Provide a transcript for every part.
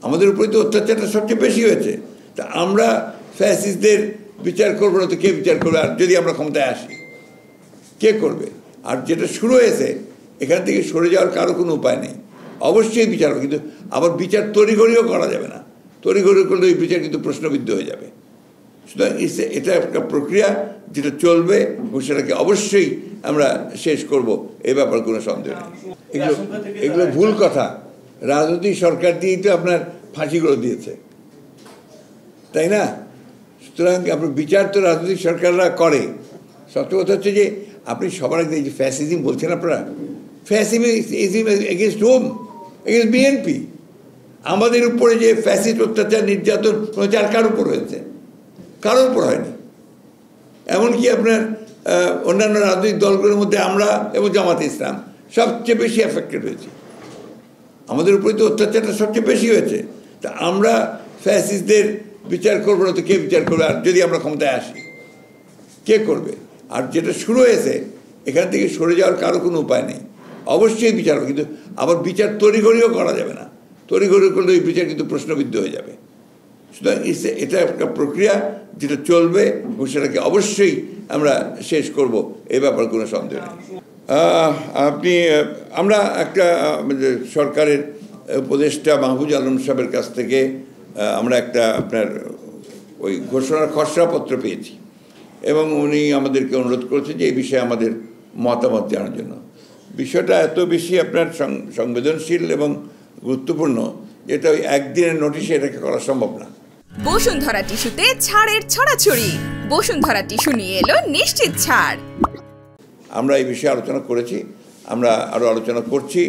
আমাদের উপরে তো অত্যাচারটা সবচেয়ে বেশি হয়েছে। তা আমরা ফ্যাসিস্টদের বিচার করবো না তো কে বিচার করবে? আর যদি আমরা ক্ষমতায় আসি কে করবে? আর যেটা শুরু হয়েছে এখান থেকে সরে যাওয়ার কারো কোনো উপায় নেই। অবশ্যই বিচার হবে, কিন্তু আবার বিচার তড়িঘড়িও করা যাবে না। তড়িঘড়ি করলে ওই বিচার কিন্তু প্রশ্নবিদ্ধ হয়ে যাবে। সুতরাং এটা একটা প্রক্রিয়া যেটা চলবে এবং সেটাকে অবশ্যই আমরা শেষ করব, এ ব্যাপারে কোনো সন্দেহ নেই। এগুলো ভুল কথা। রাজনৈতিক সরকার দিয়েই তো আপনার ফাঁসিগুলো দিয়েছে, তাই না? সুতরাং আপনার বিচার তো রাজনৈতিক সরকাররা করে। সত্য কথা হচ্ছে যে আপনি সবার আগে যে ফ্যাসিজম বলছেন আপনারা, fascism against home? Against BNP. আমাদের উপরে যে ফ্যাসিস্ট অত্যাচার নির্যাতন আর কার উপর হয়েছে? কারোর উপর হয়নি। এমনকি আপনার অন্যান্য রাজনৈতিক দলগুলোর মধ্যে আমরা এবং জামাতে ইসলাম সবচেয়ে বেশি এফেক্টেড হয়েছি। আমাদের উপরে তো অত্যাচারটা সবচেয়ে বেশি হয়েছে। তা আমরা ফ্যাসিস্টদের বিচার করবো না তো কে বিচার করবে? আর যদি আমরা ক্ষমতায় আসি কে করবে? আর যেটা শুরু হয়েছে এখান থেকে সরে যাওয়ার কারো কোনো উপায় নেই। অবশ্যই বিচার হবে, কিন্তু আবার বিচার তড়িঘড়িও করা যাবে না। তড়িঘড়ি করলে ওই বিচার কিন্তু প্রশ্নবিদ্ধ হয়ে যাবে। সুতরাং এটা একটা প্রক্রিয়া যেটা চলবে এবং সেটাকে অবশ্যই আমরা শেষ করব, এ ব্যাপারে কোনো সন্দেহ নেই। আমরা একটা সরকারের উপদেষ্টা মাহফুজ আলম সাহেবের কাছ থেকে আমরা একটা আপনার ওই ঘোষণার খসড়াপত্র পেয়েছি এবং উনি আমাদেরকে অনুরোধ করেছে যে এই বিষয়ে আমাদের মতামত জানার জন্য। বিষয়টা এত বেশি আপনার সংবেদনশীল এবং গুরুত্বপূর্ণ যেটা ওই একদিনের নোটিশে এটাকে করা সম্ভব না। বসুন্ধরা টিস্যুতে ছাড়ের ছড়াছড়ি। বসুন্ধরা টিস্যু নিয়ে এলো নিশ্চিত ছাড়। আমরা এই বিষয়ে আলোচনা করেছি, আমরা আরও আলোচনা করছি।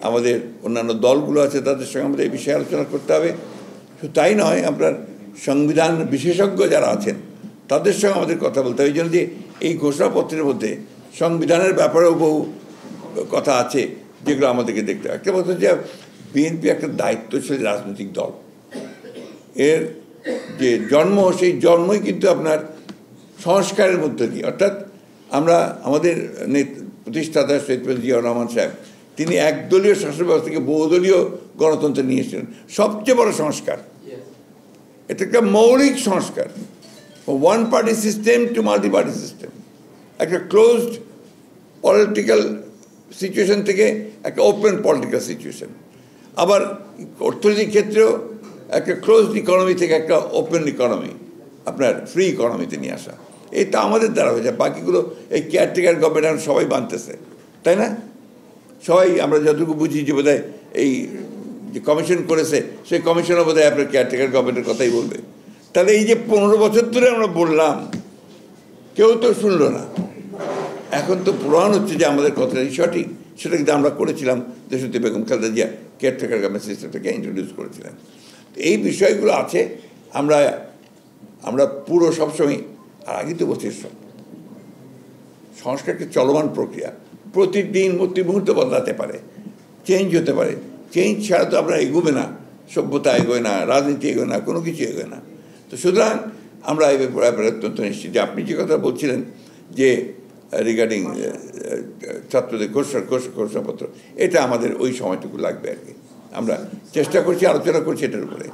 আমাদের অন্যান্য দলগুলো আছে তাদের সঙ্গে আমাদের এই বিষয়ে আলোচনা করতে হবে। শুধু তাই নয়, আপনার সংবিধান বিশেষজ্ঞ যারা আছেন তাদের সঙ্গে আমাদের কথা বলতে হবে। এই জন্য যে এই ঘোষণাপত্রের মধ্যে সংবিধানের ব্যাপারেও বহু কথা আছে যেগুলো আমাদেরকে দেখতে হবে। একটা কথা হচ্ছে বিএনপি একটা দায়িত্বশীল রাজনৈতিক দল। এর যে জন্ম, সেই জন্মই কিন্তু আপনার সংস্কারের মধ্যে দিয়ে। অর্থাৎ আমরা আমাদের প্রতিষ্ঠাতা শহীদ প্রেসিডেন্ট জিয়াউর রহমান সাহেব তিনি একদলীয় শাসন ব্যবস্থা থেকে বহুদলীয় গণতন্ত্রে নিয়ে এসেছিলেন। সবচেয়ে বড় সংস্কার এটা, একটা মৌলিক সংস্কার। One party system to multi party system, একটা ক্লোজড পলিটিক্যাল সিচুয়েশন থেকে একটা ওপেন পলিটিক্যাল সিচুয়েশন। আবার অর্থনৈতিক ক্ষেত্রেও একটা ক্লোজড ইকোনমি থেকে একটা ওপেন ইকোনমি, আপনার ফ্রি ইকোনমিতে নিয়ে আসা। এটা আমাদের দ্বারা হয়ে যায়। বাকিগুলো এই কেয়ারটেকার গভর্নমেন্ট সবাই বানতেছে, তাই না? সবাই আমরা যতটুকু বুঝি যে বোধহয় এই যে কমিশন করেছে সেই কমিশনও বোধহয় আপনার কেয়ারটেকার গভর্নমেন্টের কথাই বলবে। তাহলে এই যে 15 বছর ধরে আমরা বললাম, কেউ তো শুনলো না। এখন তো প্রমাণ হচ্ছে যে আমাদের কথাটাই সঠিক। সেটা কিন্তু আমরা করেছিলাম, দেশনেত্রী বেগম খালেদা জিয়া কেয়ারটেকার গভর্নমেন্ট সিস্টেমটাকে ইন্ট্রোডিউস করেছিলেন। এই বিষয়গুলো আছে। আমরা পুরো সবসময়, আর আগে তো বলছি, সংস্কারকে চলমান প্রক্রিয়া, প্রতিদিন প্রতি মুহূর্তে বদলাতে পারে, চেঞ্জ হতে পারে। চেঞ্জ ছাড়া তো আমরা এগোবে না, সভ্যতা এগোয় না, রাজনীতি এগোয় না, কোনো কিছু এগোয় না। তো সুতরাং আমরা এই ব্যাপারে অত্যন্ত নিশ্চিত যে আপনি যে কথা বলছিলেন যে রিগার্ডিং ছাত্রদের ঘোষণাপত্র, এটা আমাদের ওই সময়টুকু লাগবে আর কি। আমরা চেষ্টা করছি, আলোচনা করছি এটার উপরে।